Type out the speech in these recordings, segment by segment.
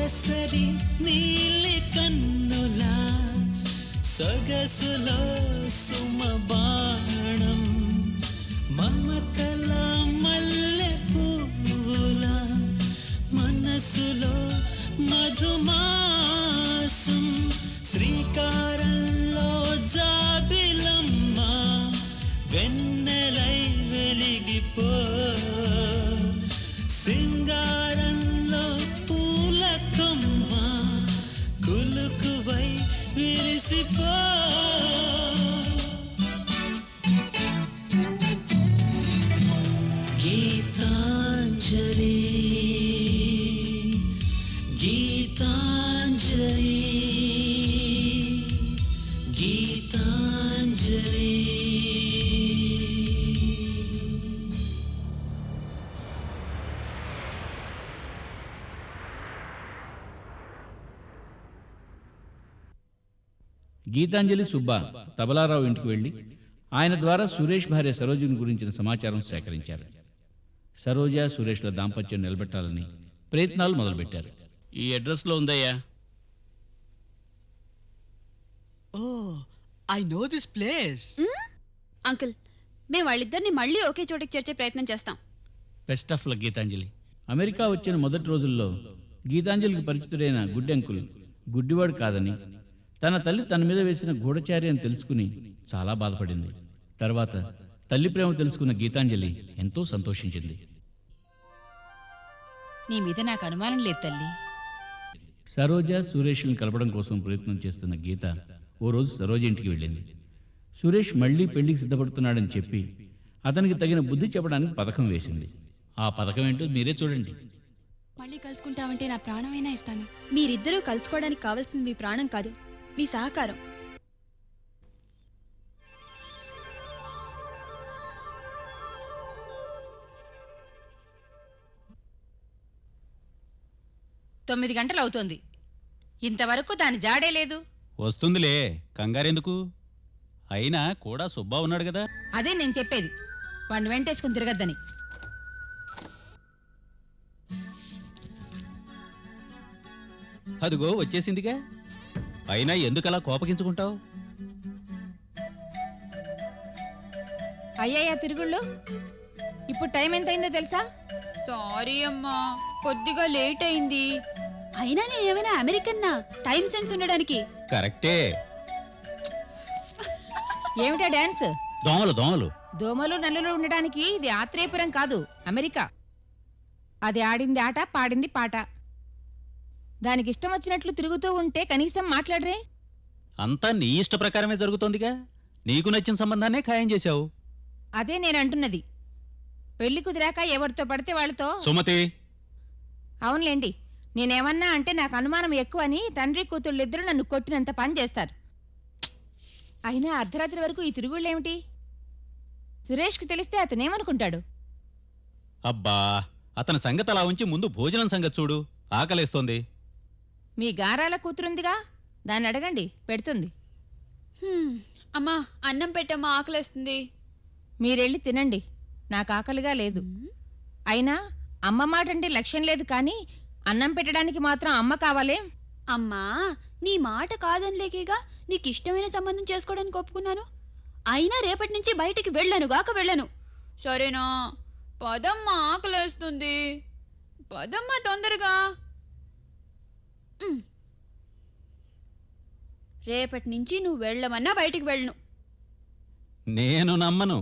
కేసరి నీలి కన్నులా సొగసులో సుమబాణం మమతల మల్లె పూల మనసులో మధుమాసం శ్రీకారంలో జాబిలమ్మ వెన్నెలై వెలిగిపో సింగారంలో పూలకొమ్మ కులుకువై విరిసిపో గీతాంజలి గీతాంజలి గీతాంజలి. గీతాంజలి సుబ్బా తబలారావు ఇంటికి వెళ్లి ఆయన ద్వారా సురేష్ భార్య సరోజిని గురించిన సమాచారం సేకరించారు. సరోజ సురేష్ల దాంపత్యం నిలబెట్టాలని ప్రయత్నాలు మొదలుపెట్టారు. ఈ అడ్రస్లో ఉందయ్యా. I know this place. Uncle, మేము వాళ్ళిద్దరిని మళ్ళీ ఒకే చోటికి చేర్చే ప్రయత్నం చేస్తాం. Best of luck Geetanjali. America వచ్చిన మొదటి రోజుల్లో గీతాంజలికి పరిచితుడైన గుడ్డి అంకుల్ గుడ్డివాడు కాదని, తన తల్లి తన మీద వేసిన గూఢచారి అని తెలుసుకుని చాలా బాధపడింది. తర్వాత తల్లి ప్రేమ తెలుసుకున్న గీతాంజలి ఎంతో సంతోషించింది. నీ మీద నాకు అనుమానం లేదు తల్లి. సరోజ సురేష్ని కలపడం కోసం ప్రయత్నం చేస్తున్న గీత ఓ రోజు సరోజ ఇంటికి వెళ్ళింది. సురేష్ మళ్లీ పెళ్లికి సిద్ధపడుతున్నాడని చెప్పి అతనికి తగిన బుద్ధి చెప్పడానికి పథకం వేసింది. ఆ పథకం ఏంటో మీరే చూడండి. మళ్ళీ కలుసుకుంటామంటే నా ప్రాణమైనా ఇస్తాను. మీరిద్దరూ కలుసుకోవడానికి కావాల్సింది మీ ప్రాణం కాదు, మీ సహకారం. తొమ్మిది గంటలు అవుతోంది, ఇంతవరకు దాని జాడే లేదు. వస్తుందిలే, కంగారెందుకు? అయినా కూడా సుబ్బా ఉన్నాడు కదా. అదే నేను చెప్పేది, వాడిని వెంటేసుకుని తిరగద్దని. అదిగో వచ్చేసిందిగా. అయినా ఎందుకలా కోపగించుకుంటావు? అయ్యాయా తిరుగుళ్ళు. ఇప్పుడు టైం ఎంతైందో తెలుసా? సారీ అమ్మా, కొద్దిగా లేట్ అయింది. అయినా నేను ఏమైనా అమెరికన్నా టైం సెన్స్ ఉండడానికి? కరెక్టే. ఏమిటా డాన్స్? దోమలు దోమలు దోమలు నల్లులు ఉండడానికి ఇది ఆత్రేయపురం కాదు, అమెరికా. అది ఆడింది ఆట, పాడింది పాట. దానికి ఇష్టం వచ్చినట్లు తిరుగుతూ ఉంటే కనీసం మాట్లాడరే. అంతా నీ ఇష్ట ప్రకారమే జరుగుతోందిగా. నీకు నచ్చిన సంబంధాన్నే ఖాయం చేశావు. అదే నేనంటున్నది. పెళ్లి కుదిరాక ఎవరితో పడితే వాళ్ళతో. సుమతి, అవునులేండి, నేనేమన్నా అంటే నాకు అనుమానం ఎక్కువ అని తండ్రి కూతుళ్ళిద్దరూ నన్ను కొట్టినంత పని చేస్తారు. అయినా అర్ధరాత్రి వరకు ఈ తిరుగుళ్ళేమిటి? సురేష్కి తెలిస్తే అతనేమనుకుంటాడు? అబ్బా, అతని సంగతి అలా ఉంచి ముందు భోజనం సంగతి చూడు. ఆకలేస్తోంది. మీ గారాల కూతురుందిగా, దాన్ని అడగండి, పెడుతుంది. అమ్మా, అన్నం పెట్టమ్మా, ఆకలేస్తుంది. మీరెళ్ళి తినండి, నాకు ఆకలిగా లేదు. అయినా అమ్మ మాట అంటే లక్ష్యం లేదు, కానీ అన్నం పెట్టడానికి మాత్రం అమ్మ కావాలే. అమ్మా, నీ మాట కాదనిలేకేగా నీకిష్టమైన సంబంధం చేసుకోవడానికి ఒప్పుకున్నాను. అయినా రేపటి నుంచి బయటికి వెళ్ళను. సరేనా? పదమ్మా, ఆకలేస్తుంది. పదమ్మా తొందరగా. రేపటి నుంచి నువ్వు వెళ్ళమన్నా బయటికి వెళ్ళను. నేను నమ్మను.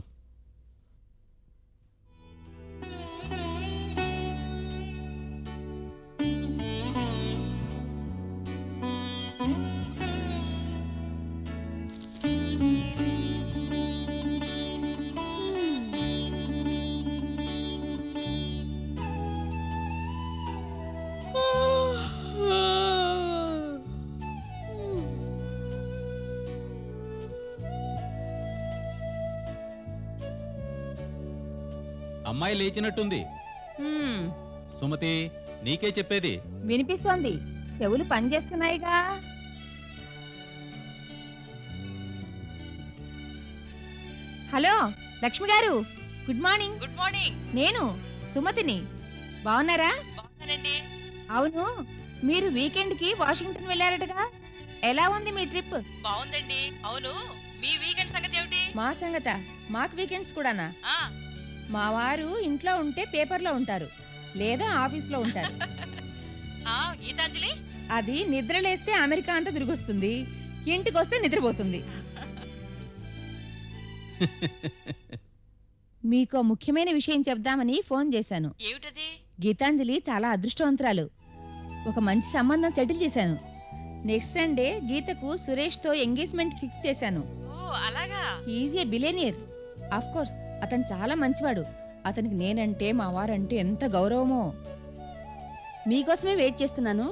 అమ్మాయి లేచినట్టుంది. సుమతి, నీకే చెప్పేది. వినిపిస్తోంది, చెవులు పనిచేస్తున్నాయిగా. హలో లక్ష్మి గారు, గుడ్ మార్నింగ్. Good morning. నేను సుమతిని. బాగున్నారా? బాగున్నానండి. అవును, మీరు వీకెండ్కి వాషింగ్టన్ వెళ్ళారటగా? ఎలా ఉంది మీ ట్రిప్? బాగుందండి. అవును, మీ వీకెండ్ సంగతి ఏమిటి? మా సంగత మాకు వీకెండ్స్ కూడానా? ఆ, మా వారు ఇంట్లో ఉంటే పేపర్లో ఉంటారు, లేదా ఆఫీస్లో ఉంటారు. ఆ, గీతాంజలి. అది నిద్రలేస్తే అమెరికా అంతా తిరిగొస్తుంది, ఇంటికి వస్తే నిద్రపోతుంది. మీకు ముఖ్యమైన విషయం చెప్దామని ఫోన్ చేశాను. ఏమిటది? గీతాంజలి చాలా అదృష్టవంతురాలు. ఒక మంచి సంబంధం సెటిల్ చేశాను. నెక్స్ట్ సండే గీతకు సురేష్తో ఎంగేజ్మెంట్ ఫిక్స్ చేశాను. ఓ, అలాగా? Is a billionaire. Of course అతను చాలా మంచివాడు. అతనికి నేనంటే మా వారంటే ఎంత గౌరవమో. మీకోసమే వెయిట్ చేస్తున్నాను.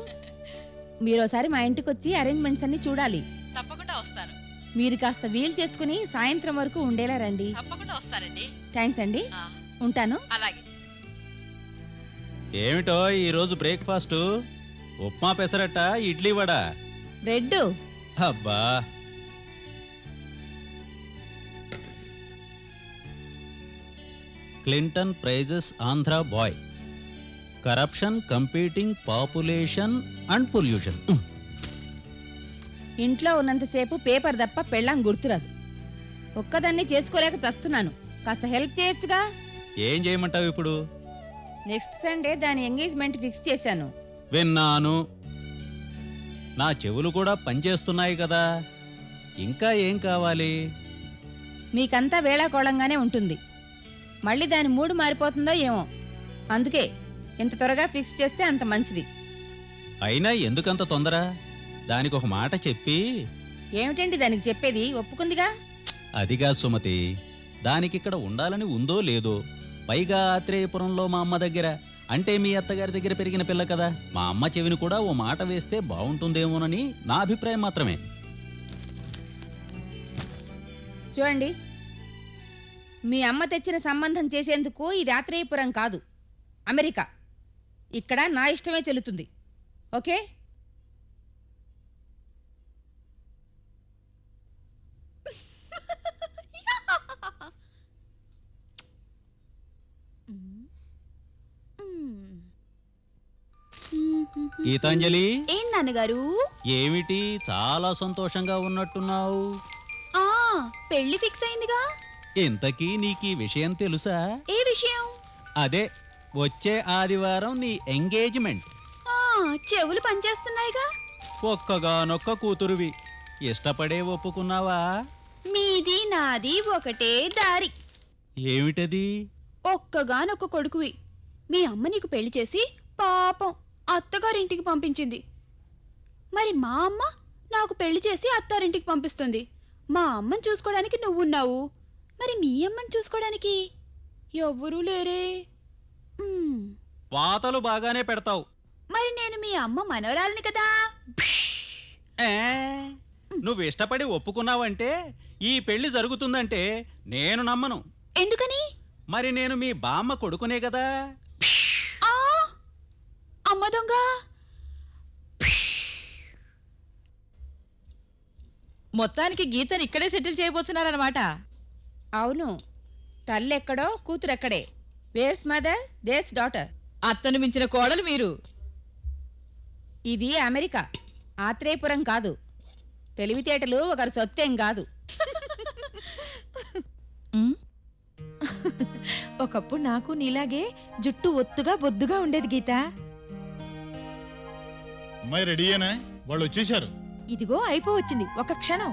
మీరోసారి మా ఇంటికి వచ్చి అరేంజ్మెంట్స్ అన్ని చూడాలి. తప్పకుండా వస్తాను. మీరు కాస్త వీలు చేసుకుని సాయంత్రం వరకు ఉండేలా రండి. తప్పకుండా వస్తానండి. థ్యాంక్స్ అండి, ఆ, ఉంటాను. అలాగే. ఏమిటో ఈరోజు బ్రేక్ఫాస్ట్? ఉప్మా పెసరట్ట, ఇడ్లీ వడ? బ్రెడ్. అబ్బా, Clinton praises Andhra boy, corruption, competing population and pollution. ఇంట్లో ఉన్నంతసేపు పేపర్ తప్ప పెళ్ళాం గుర్తురాదు. ఒక్కదాన్ని చేసుకోలేక చస్తున్నాను. కాస్త హెల్ప్ చేయొచ్చుగా. ఏం చేయమంటావు ఇప్పుడు? నెక్స్ట్ సండే దాని ఎంగేజ్మెంట్ ఫిక్స్ చేశాను. విన్నాను. నా చెవులు కూడా పనిచేస్తున్నాయి కదా. ఇంకా ఏం కావాలి? మీకంతా వేళాకోళంగానే ఉంటుంది. మళ్ళీ దాని మూడు మారిపోతుందో ఏమో. అందుకే ఎంత త్వరగా ఫిక్స్ చేస్తే అంత మంచిది. అయినా ఎందుకంత తొందర? దానికి ఒక మాట చెప్పి. ఏమిటండి దానికి చెప్పేది? ఒప్పుకుందిగా. అదిగా సుమతి, దానికిక్కడ ఉండాలని ఉందో లేదో. పైగా ఆత్రేయపురంలో మా అమ్మ దగ్గర, అంటే మీ అత్తగారి దగ్గర పెరిగిన పిల్ల కదా. మా అమ్మ చెవిని కూడా ఓ మాట వేస్తే బాగుంటుందేమోనని నా అభిప్రాయం మాత్రమే. చూడండి, మీ అమ్మ తెచ్చిన సంబంధం చేసేందుకు ఇది ఆత్రేయపురం కాదు, అమెరికా. ఇక్కడ నా ఇష్టమే చెల్లుతుంది. ఓకే? గీతాంజలి, ఏం నాన్నగారు? ఏమిటి చాలా సంతోషంగా ఉన్నట్టున్నావు? ఆ, పెళ్లి ఫిక్స్ అయిందిగా. ఇంతకీ నీకీ విషయం తెలుసా? ఏ విషయం? అదే, వచ్చే ఆదివారం నీ ఎంగేజ్మెంట్. ఆ, చెవులు పనిచేస్తున్నాయిగా. ఒక్కగానొక్క కూతురువి, ఇష్టపడే ఒప్పుకున్నావా? మీది నాది ఒకటే దారి. ఏమిటది? ఒక్కగానొక్క కొడుకువి. మీ అమ్మ నీకు పెళ్లి చేసి పాపం అత్తగారింటికి పంపించింది. మరి మా అమ్మ నాకు పెళ్లి చేసి అత్తారింటికి పంపిస్తుంది. మా అమ్మని చూసుకోవడానికి నువ్వున్నావు, మరి మీ అమ్మని చూసుకోవడానికి ఎవ్వరూ లేరే. వాతలు బాగానే పెడతావు. మరి నేను మీ అమ్మ మనవరాలిని కదా. ఏ, నువ్వు ఇష్టపడి ఒప్పుకున్నావంటే ఈ పెళ్లి జరుగుతుందంటే నేను నమ్మను. ఎందుకని? మరి నేను మీ బామ్మ కొడుకునే కదా. ఆ, అమ్మ దొంగ. మొత్తానికి గీతని ఇక్కడే సెటిల్ చేయబోతున్నారన్నమాట. అవును, తల్లెక్కడో కూతురెక్కడే. Where's mother, there's daughter. అత్తను మించిన కోడలు మీరు. ఇది అమెరికా, ఆత్రేయపురం కాదు. తెలివితేటలు ఒకరి సొత్తేం కాదు. ఒకప్పుడు నాకు నీలాగే జుట్టు ఒత్తుగా బొద్దుగా ఉండేది గీత. అమ్మాయి రెడీయేనా? వాళ్ళు వచ్చేశారు. ఇదిగో అయిపోవచ్చింది, ఒక క్షణం.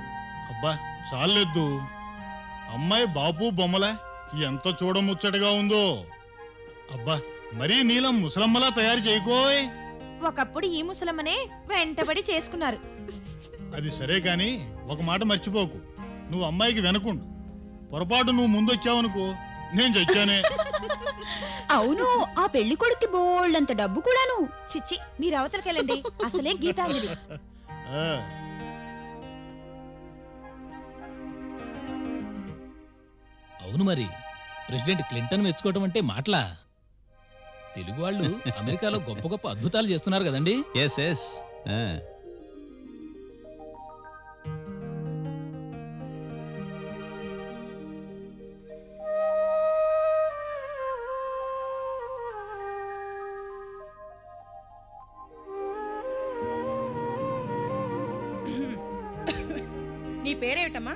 అబ్బా చాలెద్దు. అమ్మాయి బాపు బొమ్మలా ఎంత చూడముచ్చటగా ఉందో. అబ్బా మరీ నీలం ముసలమ్మలా తయారు చేయకోయ్. ఒకప్పుడు ఈ ముసలమ్మనే వెంటబడి చేసుకున్నారు. అది సరే కాని ఒక మాట మర్చిపోకు, నువ్వు అమ్మాయికి వెనకుండు. పొరపాటు నువ్వు ముందొచ్చావనుకో నేను చచ్చానే. అవును, ఆ పెళ్లి కొడుక్కి బోల్డంత డబ్బు కూడాను. చిచ్చి, మీరు అవతలకెళ్ళండి. అసలే గీతాంజలి. ఆ, అవును మరి, ప్రెసిడెంట్ క్లింటన్ మెచ్చుకోవటం అంటే మాటలా? తెలుగు వాళ్ళు అమెరికాలో గొప్ప గొప్ప అద్భుతాలు చేస్తున్నారు కదండి. Yes yes. నీ పేరేమిటమ్మా?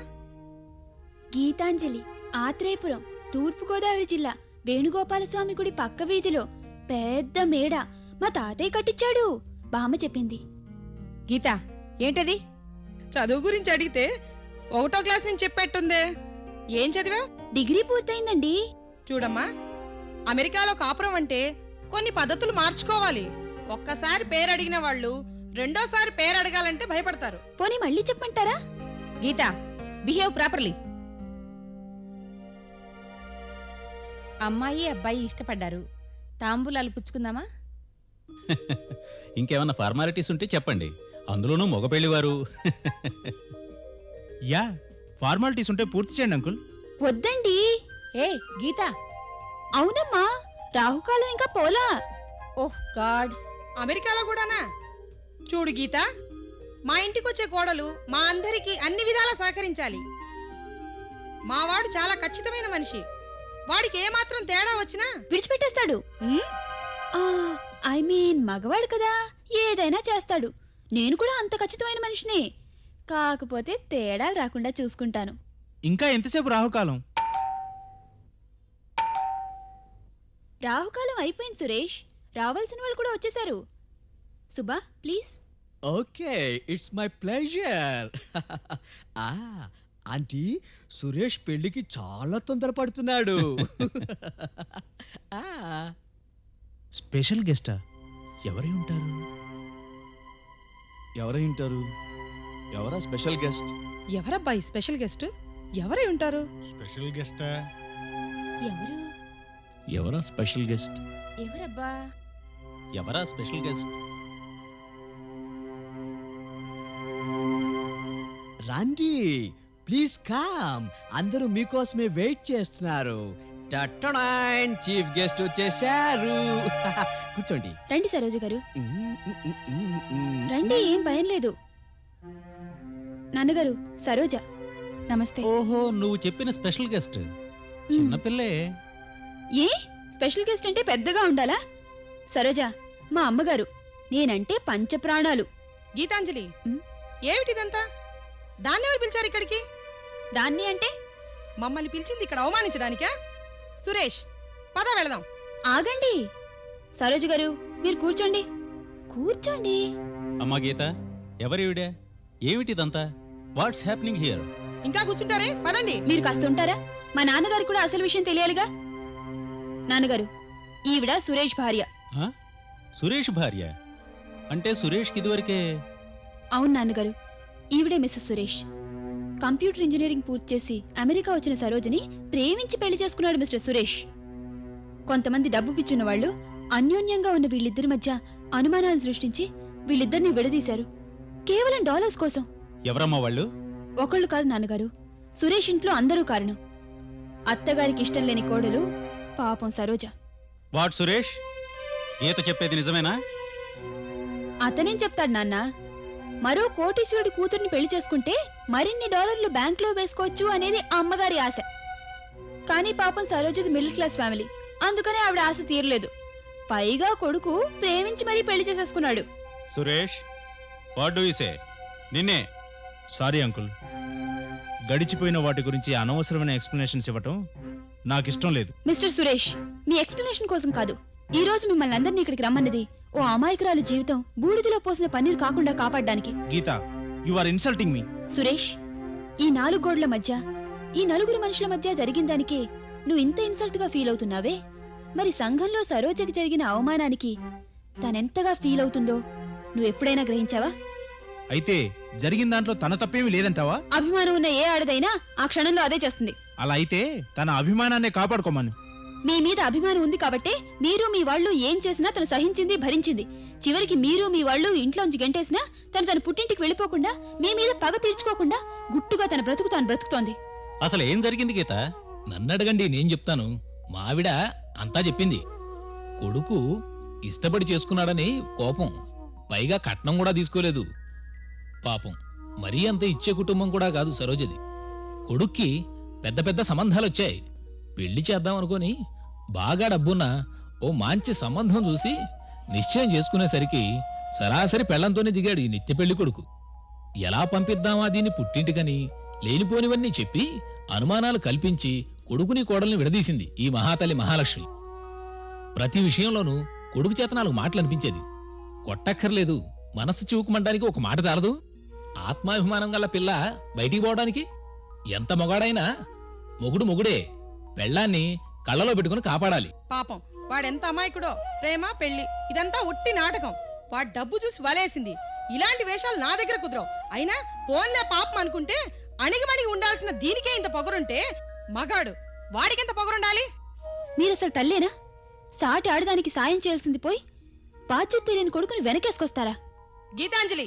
గీతాంజలి, ఆత్రేయపురం, తూర్పుగోదావరి జిల్లా, వేణుగోపాలస్వామి గుడి పక్క వీధిలో పెద్ద మేడ. మా తాతయ్య కట్టించాడు, బామ్మ చెప్పింది. గీత, ఏంటది? చదువు గురించి అడిగితే 1వ క్లాస్ నుంచి చెప్పేట్టుందే. ఏం చదివా? డిగ్రీ పూర్తయిందండి. చూడమ్మా, అమెరికాలో కాపురం అంటే కొన్ని పద్ధతులు మార్చుకోవాలి. ఒక్కసారి పేరు అడిగిన వాళ్ళు రెండోసారి పేరు అడగాలంటే భయపడతారు. పోనీ మళ్ళీ చెప్పమంటారా? గీత, బిహేవ్ ప్రాపర్లీ. అమ్మాయి అబ్బాయి ఇష్టపడ్డారు, తాంబూలాలు పుచ్చుకుందామా? ఇంకేమన్నా ఫార్మాలిటీస్ ఉంటే చెప్పండి, అందులోనూ మగ పెళ్లివారు. యా, ఫార్మాలిటీస్ ఉంటే పూర్తి చేయండి అంకుల్. వద్దండి. ఏ గీత, అవునమ్మా, రాహుకాలం ఇంకా పోలా. ఓహ్ గాడ్. అమెరికాలో కూడానా? చూడు గీత, మా ఇంటికొచ్చే కోడలు మా అందరికీ అన్ని విధాలా సహకరించాలి. మావాడు చాలా ఖచ్చితమైన మనిషి. వాడికి ఏమాత్రం తేడా వచ్చినా విడిచిపెట్టేస్తాడు. ఉమ్, ఐ మీన్ మగవాడు కదా, ఏదైనా చేస్తాడు. నేను కూడా అంత ఖచ్చితమైన మనిషిని. కాకపోతే తేడాలు రాకుండా చూసుకుంటాను. ఇంకా ఎంతసేపు రాహుకాలం? రాహుకాలం అయిపోయింది సురేష్, రావాల్సిన వాళ్ళు కూడా వచ్చేసారు. Subba please. Okay, it's my pleasure. Aunty, Suresh పెళ్లికి చాలా తొందరపడుతున్నాడు. స్పెషల్ గెస్టా? ఎవరై ఉంటారు? ఎవరా స్పెషల్ గెస్ట్? ఎవరబ్బాయి స్పెషల్ గెస్ట్? ఎవరై ఉంటారు? స్పెషల్ గెస్టా? ఎవరు? ఎవరా స్పెషల్ గెస్ట్? ఎవరబ్బా? ఎవరా స్పెషల్ గెస్ట్? రండి, ప్లీజ్ కమ్. అందరూ మీకోసమే వెయిట్ చేస్తున్నారు. చీఫ్ గెస్ట్ వచ్చేసారు. కూర్చోండి. రండి సరోజ గారు, రండి, ఏం భయం లేదు. నాన్నగారు, సరోజ. నమస్తే. ఓహో, నువ్వు చెప్పిన స్పెషల్ గెస్ట్ చిన్నపిల్లే. ఏ స్పెషల్ గెస్ట్ అంటే పెద్దగా ఉండాలా? సరోజ మా అమ్మగారు, నేనంటే పంచప్రాణాలు. గీతాంజలి, ఉమ్. ఏమిటిదంతా? దాన్ని ఎవరు పిలిచారు ఇక్కడికి? దాన్ని అంటే? మమ్మల్ని పిలిచింది ఇక్కడ అవమానించడానికా? సురేష్, పద వెళదాం. ఆగండి సరోజ గారు, మీరు కూర్చోండి. కూర్చోండి. అమ్మా గీత, ఎవరివిడే? ఏమిటిదంతా? What's happening here? ఇంకా కూర్చుంటారే, పదండి. మీరు కాస్త ఉంటారా? మా నాన్నగారికి కూడా అసలు విషయం తెలియాలిగా. నాన్నగారు, ఈవిడ సురేష్ భార్య. సురేష్ భార్య అంటే సురేష్కి ఇదివరకే? అవును నాన్నగారు, ఈవిడే మిస్సెస్ సురేష్. కంప్యూటర్ ఇంజనీరింగ్ పూర్తి చేసి అమెరికా వచ్చిన సరోజని ప్రేమించి పెళ్లి చేసుకున్నాడు మిస్టర్ సురేష్. కొంతమంది డబ్బు పిచ్చున్న వాళ్ళు అన్యోన్యంగా ఉన్న వీళ్ళిద్దరి మధ్య అనుమానాలను సృష్టించి వీళ్ళిద్దరిని విడదీశారు, కేవలం డాలర్స్ కోసం. ఎవరమ్మా వాళ్ళు? ఒకళ్ళు కాదు నాన్నగారు, సురేష్ ఇంట్లో అందరూ కారణం. అత్తగారికి ఇష్టం లేని కోడలు పాపం సరోజ. వాట్ సురేష్, గీత చెప్పేది నిజమేనా? అతనేం చెప్తాడు నాన్న? మరో కోటీశ్వరుడి కూతుర్ని పెళ్లి చేసుకుంటే మరిన్ని డాలర్లు బ్యాంక్లో వేసుకోవచ్చు అనేది ఆ అమ్మగారి ఆశ. కానీ పాపం సరోజది మిడిల్ క్లాస్ ఫ్యామిలీ, అందుకనే ఆవిడ ఆశ తీరలేదు. పైగా కొడుకు ప్రేమించి మరీ పెళ్లి చేసేసుకున్నాడు. Suresh, what do you say? నిన్నే. సారీ అంకుల్, గడిచిపోయిన వాటి గురించి అనవసరమైన ఎక్స్ప్లెనేషన్స్ ఇవ్వటం నాకు ఇష్టం లేదు. మిస్టర్ సురేష్, మీ ఎక్స్ప్లెనేషన్ కోసం కాదు, ఈ రోజు మిమ్మల్ని అందరినీ ఇక్కడికి రమ్మన్నది ఓ అమాయకురాలు జీవితం బూడిదలో పోసిన పన్నీరు కాకుండా కాపాడడానికి. Geetha, you are insulting me. Suresh, ఈ 4 గోడల మధ్య, ఈ 4 మనుషుల మధ్య జరిగిన దానికే నువ్వు ఇంత ఇన్సల్ట్ గా ఫీల్ అవుతున్నావే, మరి సంఘంలో సరోజకి జరిగిన అవమానానికి తనెంతగా ఫీల్ అవుతుందో నువ్వు ఎప్పుడైనా గ్రహించావా? అయితే జరిగిన దాంట్లో తన తప్పేమీ లేదంటావా? అభిమానం ఉన్న ఏ ఆడదైనా ఆ క్షణంలో అదే చేస్తుంది. అలా అయితే తన అభిమానాన్ని కాపాడుకోమను. మీ మీద అభిమానం ఉంది కాబట్టే మీరు మీ వాళ్ళు ఏం చేసినా తను సహించింది, భరించింది. చివరికి మీరు మీ వాళ్ళు ఇంట్లోంచి గెంటేసినా తన పుట్టింటికి వెళ్ళిపోకుండా, మీ మీద పగ తీర్చుకోకుండా గుట్టుగా తన బ్రతుకు తాను బ్రతుకుతోంది. అసలు ఏం జరిగింది గీత? నన్నడగండి, నేను చెప్తాను. మావిడ అంతా చెప్పింది. కొడుకు ఇష్టపడి చేసుకున్నాడని కోపం, పైగా కట్నం కూడా తీసుకోలేదు. పాపం, మరీ అంత ఇచ్చే కుటుంబం కూడా కాదు సరోజది. కొడుక్కి పెద్ద పెద్ద సంబంధాలొచ్చాయి. పెళ్లి చేద్దామనుకొని బాగా డబ్బున్న ఓ మంచి సంబంధం చూసి నిశ్చయం చేసుకునేసరికి సరాసరి పెళ్లంతోనే దిగాడు ఈ నిత్య పెళ్లి కొడుకు. ఎలా పంపిద్దామా దీన్ని పుట్టింటికని లేనిపోనివన్నీ చెప్పి అనుమానాలు కల్పించి కొడుకుని కోడల్ని విడదీసింది ఈ మహాతల్లి మహాలక్ష్మి. ప్రతి విషయంలోనూ కొడుకు చేత 4 మాటలు అనిపించేది. కొట్టక్కర్లేదు, మనసు చివుకుమంటానికి ఒక మాట చాలదు. ఆత్మాభిమానం గల పిల్ల బయటికి పోవడానికి ఎంత మొగాడైనా మొగుడు మొగుడే, పెళ్ళాన్ని కళ్ళలో పెట్టుకుని కాపాడాలి. పాపం వాడెంత అమాయకుడో. ప్రేమ పెళ్లి ఇదంతా ఉట్టి నాటకం. వాడు డబ్బు చూసి వలేసింది. ఇలాంటి వేషాలు నా దగ్గర కుదరవు. అయినా పోన్లే పాపం అనుకుంటే అణిగిమణిగి ఉండాల్సిన దీనికే ఇంత పొగరుంటే మగాడు వాడికెంత పొగరుండాలి? మీరసలు తల్లేనా? సాటి ఆడదానికి సాయం చేయాల్సింది పోయి బాధ్యత తెలియని కొడుకుని వెనకేసుకొస్తారా? గీతాంజలి,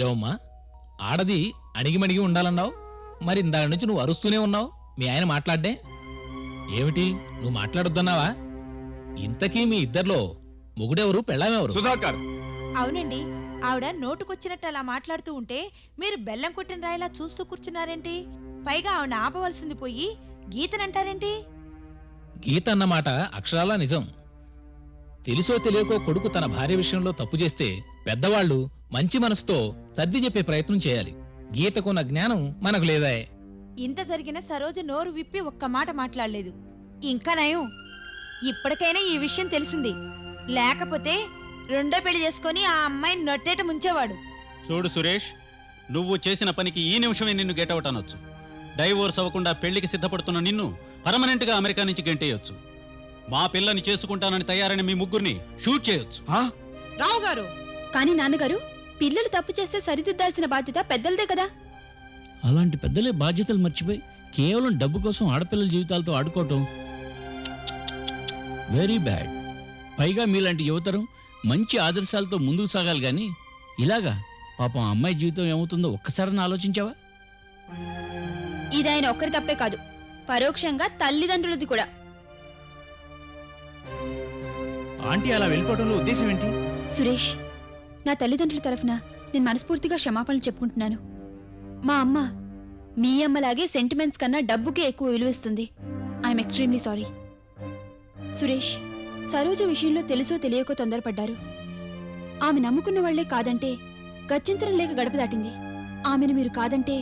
ఏవమ్మా, ఆడది అణిగిమణిగి ఉండాలన్నావు, మరి ఇందాక నుంచి నువ్వు అరుస్తూనే ఉన్నావు. మీ ఆయన మాట్లాడ్డే ఏమిటి? నువ్వు మాట్లాడొద్దన్నావా? ఇంతకీ మీ ఇద్దర్లో మొగుడెవరు పెళ్ళామెవరు? సుధాకర్. అవునండి, ఆవిడ నోటుకొచ్చినట్టు అలా మాట్లాడుతూ ఉంటే మీరు బెల్లం కొట్టిన రాయిలా చూస్తూ కూర్చున్నారేంటి? పైగా ఆవిడ ఆపవలసింది పోయి గీతనంటారేంటి? గీత అన్నమాట అక్షరాలా నిజం. తెలుసో తెలియకో కొడుకు తన భార్య విషయంలో తప్పు చేస్తే పెద్దవాళ్లు మంచి మనసుతో సర్ది చెప్పే ప్రయత్నం చేయాలి. గీతకున్న జ్ఞానం మనకు లేదా? ఇంత జరిగిన సరోజ నోరు విప్పి ఒక్క మాట మాట్లాడలేదు. ఇంకా నయం, ఇప్పటికైనా ఈ విషయం తెలిసింది. లేకపోతే రెండో పెళ్లి చేసుకుని ఆ అమ్మాయిని నొట్టేట ముంచేవాడు. చూడు సురేష్, నువ్వు చేసిన పనికి ఈ నిమిషమే నిన్ను గెటౌట్ అనొచ్చు. డైవోర్స్ అవ్వకుండా పెళ్లికి సిద్ధపడుతున్న నిన్ను పర్మనెంట్గా అమెరికా నుంచి గెంటేయొచ్చు. మా పిల్లని చేసుకుంటానని తయారైన మీ ముగ్గురిని షూట్ చేయొచ్చు. రావు గారు. కానీ నాన్నగారు, పిల్లలు తప్పు చేస్తే సరిదిద్దాల్సిన బాధ్యత పెద్దలదే కదా. అలాంటి పెద్దలే బాధ్యతలు మర్చిపోయి కేవలం డబ్బు కోసం ఆడపిల్లల జీవితాలతో ఆడుకోవటం వెరీ బ్యాడ్. పైగా మీలాంటి యువతరం మంచి ఆదర్శాలతో ముందుకు సాగాలి గాని ఇలాగా పాపం అమ్మాయి జీవితం ఏమవుతుందో ఒక్కసారి ఆలోచించావా? ఇది ఆయన ఒక్కరి తప్పే కాదు, పరోక్షంగా తల్లిదండ్రులది కూడా. ఆంటీ అలా వెళ్ళిపోవడంలో ఉద్దేశం ఏంటి? సురేష్, నా తల్లిదండ్రుల తరఫున నేను మనస్ఫూర్తిగా క్షమాపణలు చెప్పుకుంటున్నాను. మా అమ్మ మీ అమ్మలాగే సెంటిమెంట్స్ కన్నా డబ్బుకే ఎక్కువ విలువిస్తుంది. I'm extremely sorry. Suresh, Saroja విషయంలో తెలుసో తెలియకో తొందరపడ్డారు. ఆమె నమ్ముకున్న వాళ్లే కాదంటే గత్యంతరం లేక గడప దాటింది. ఆమెను మీరు కాదంటే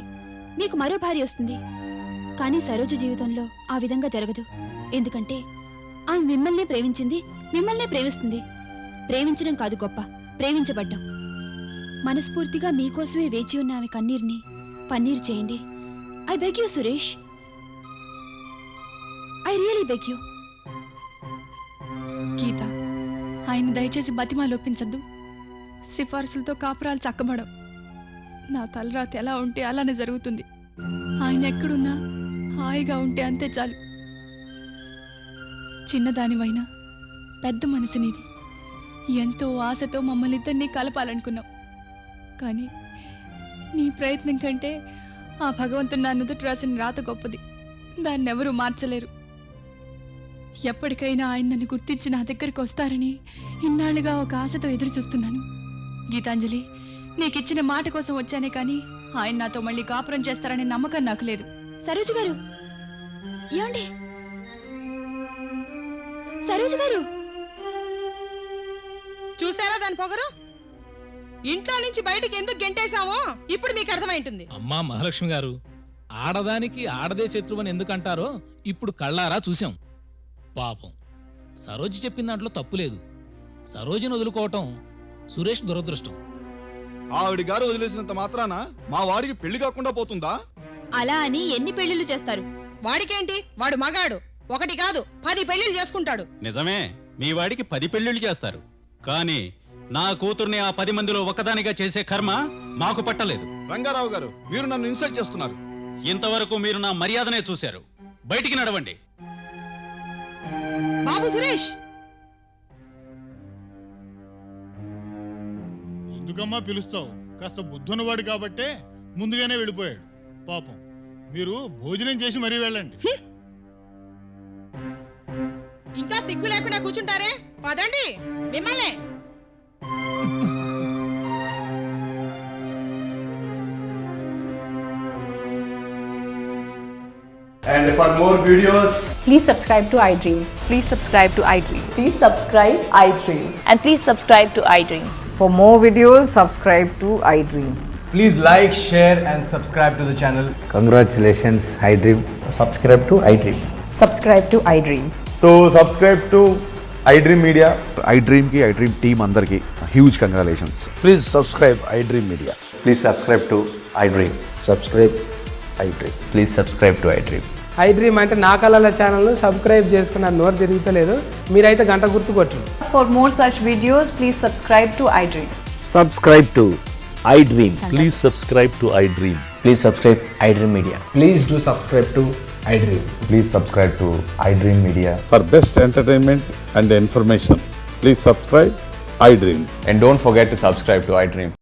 మీకు మరో భార్య వస్తుంది. కానీ సరోజ జీవితంలో ఆ విధంగా జరగదు. ఎందుకంటే ఆమె మిమ్మల్నే ప్రేమించింది, మిమ్మల్నే ప్రేమిస్తుంది. ప్రేమించడం కాదు గొప్ప, ప్రేమించబడ్డం. మనస్ఫూర్తిగా మీకోసమే వేచి ఉన్న ఆమె కన్నీరుని పన్నీరు చేయండి. I beg you Suresh, I really beg you. Geetha, ఆయన దయచేసి బతిమాలోపించద్దు. సిఫార్సులతో కాపురాలు చక్కబడం. నా తలరాత ఎలా ఉంటే అలానే జరుగుతుంది. ఆయన ఎక్కడున్నా హాయిగా ఉంటే అంతే చాలు. చిన్నదానివైనా పెద్ద మనసు నీది. ఎంతో ఆశతో మమ్మల్ని ఇద్దరినీ కలపాలనుకున్నావు. కానీ నీ ప్రయత్నం కంటే ఆ భగవంతుడు నా నుదుట రాసిన రాత గొప్పది. దాన్నెవరూ మార్చలేరు. ఎప్పటికైనా ఆయన నన్ను గుర్తించి నా దగ్గరికి వస్తారని ఇన్నాళ్లుగా ఒక ఆశతో ఎదురు చూస్తున్నాను. గీతాంజలి, నీకిచ్చిన మాట కోసం వచ్చానే కానీ ఆయన నాతో మళ్ళీ కాపురం చేస్తారనే నమ్మకం నాకు లేదు. సరోజ గారు, ఏమండి? సరోజ గారు, చూసారా దాని పొగరు? ఇంట్లో నుంచి బయటికి ఎందుకు గెంటేశామో ఇప్పుడు మీకు అర్థమైంటుంది. అమ్మా మహాలక్ష్మి గారు, ఆడదానికి ఆడదే శత్రువని ఎందుకంటారో ఇప్పుడు కళ్ళారా చూశాం. పాపం సరోజ చెప్పిన దాంట్లో తప్పులేదు. సరోజను వదులుకోవటం సురేష్ దురదృష్టం. ఆవిడ గారు వదిలేసినంత మాత్రాన మా వాడికి పెళ్లి కాకుండా పోతుందా? అలా అని ఎన్ని పెళ్లిళ్ళు చేస్తారు? వాడికేంటి? వాడు మగాడు. 1 కాదు 10 పెళ్లిళ్ళు చేసుకుంటాడు. నిజమే, మీ వాడికి 10 పెళ్లిళ్ళు చేస్తారు. కానీ నా కూతుర్ని ఆ 10 మందిలో ఒక్కదానిగా చేసే కర్మ మాకు పట్టలేదు. రంగారావు గారు, మీరు నన్ను ఇన్సల్ట్ చేస్తున్నారు. ఇంతవరకు మీరు నా మర్యాదనే చూశారు. బయటికి నడవండి. బాబు సురేష్, ఎందుకమ్మా పిలుస్తావు? కాస్త బుద్ధున్నవాడు కాబట్టే ముందుగానే వెళ్ళిపోయాడు. పాపం, మీరు భోజనం చేసి మరీ వెళ్ళండి. ఇంకా సిగ్గు లేకుండా కూర్చుంటారే? పదండి మిమ్మల్ని. And for more videos, Please subscribe to iDream. Please subscribe to iDream. Please subscribe iDream. And please subscribe to iDream. For more videos, subscribe to iDream. Please like, share, and subscribe to the channel. Congratulations I dream. Subscribe to iDream. Subscribe to iDream. So subscribe to iDream media. iDream కి iDream team అందరికి huge congratulations. Please subscribe I dream media. Please subscribe to iDream. Subscribe I dream. Please subscribe to iDream. iDream అంటే నా కళల channel subscribe చేసుకున్న నోరు తిరుగుతలేదు. మీరైతే గంట గుర్తు కొట్టండి. For more such videos, please subscribe to iDream. Subscribe to I dream. Please subscribe to iDream. Please subscribe iDream Media. Please do subscribe to I dream. Please subscribe to iDream media. For best entertainment and information please subscribe iDream. And don't forget to subscribe to iDream.